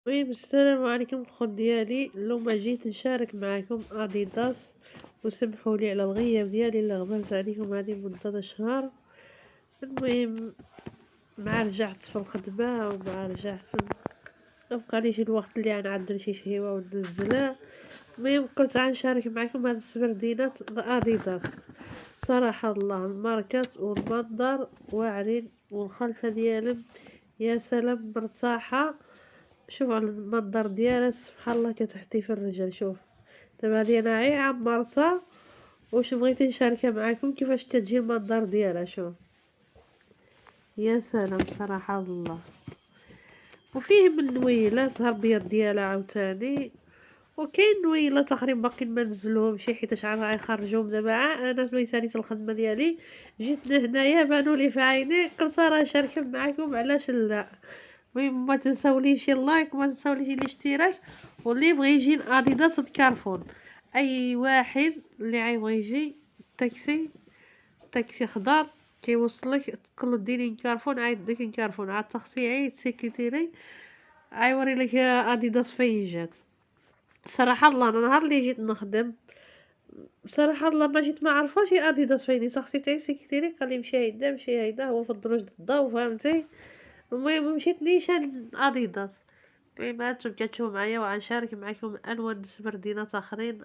المهم السلام عليكم الخوت ديالي، اللومة جيت نشارك معاكم اديداس، وسمحوا لي على الغياب ديالي اللي غبرت عليكم هذه مدة شهر. المهم مع رجعت في الخدمة ومع رجعت مبقاليش الوقت اللي غنعدل شي شهيوة وننزلها. المهم قلت غنشارك معاكم هاد السبردينات اديداس. صراحة الله الماركات والمنظر واعرين والخلفة ديالهم يا سلام مرتاحة. شوف على المنظر ديالها سبحان الله كتحتي في الرجل. شوف دابا هادي انا عي عمرتها واش بغيتي نشاركها معاكم كيفاش كتجي المنظر ديالها. شوف يا سلام صراحة الله. وفيه من النويلات ها البيض ديالها عاوتاني، وكاين نويلات اخرين باقيين ما نزلوهمشي حيت عاد غيخرجوهم دابا. انا ملي ساليت الخدمه ديالي جيت هنايا بانوا لي في عيني قلت راه نشاركهم معاكم علاش لا. المهم ما تنساوليش اللايك وما تنساوليش الاشتراك، واللي يبغي يجي اديداس كارفون اي واحد اللي غيبغي يجي تاكسي خضر كيوصلك تقولو ديري كارفون عايد ديك كارفون عاد تخصي عيد سيكيتيري عيوري لك اديداس فين جات. صراحه الله انا نهار اللي جيت نخدم بصراحه الله ما جيت ما عرفاش اديداس فين خصي تعي سيكيتيري قال لي مشي هيدا مشي هيدا هو في الدروج الضو فهمتي. المهم مشيت نيشان اديداس. المهم هانتوما كتشوفو معايا وغنشارك معاكم الوان سبردينات اخرين.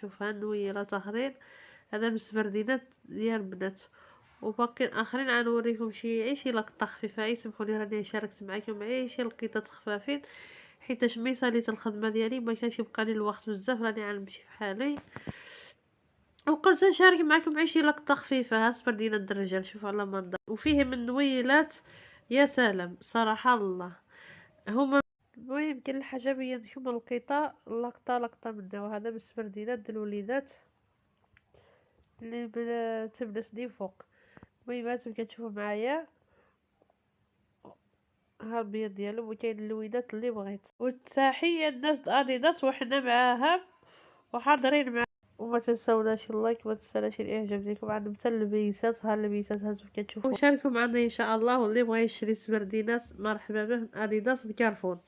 شوف ها نويلات اخرين هذا من السبردينات ديال البنات، وباقيين اخرين غنوريكم شي لقطه خفيفه. يسمحوا لي راني شاركت معكم شي لقيطات خفافين حيتاش ملي ساليت الخدمه ديالي ما كانش يبقى لي الوقت بزاف راني غنمشي في حالي، وقلت نشارك معكم شي لقطه خفيفه. ها سبردينات الرجال شوفوا على منظر وفيه من نويلات يا سلام صراحه الله هما. المهم كاين الحاجه بينت لكم القطه لقطه منه، وهذا من السبردينات د الوليدات اللي بلا 8 سنين فوق. المهم هانتوما كتشوفوا معايا ها البيض ديالهم وكاين اللوينات اللي بغيت. والتحيه الناس د اديداس وحنا معاهم وحاضرين معاهم. وما تنساوناش اللايك وما تنساوناش الاعجاب ديالكم عندهم حتى اللبيسات. ها اللبيسات هانتوما كتشوفوا وشاركوا معنا ان شاء الله، واللي بغى يشري سبردينات مرحبا به اديداس كارفون.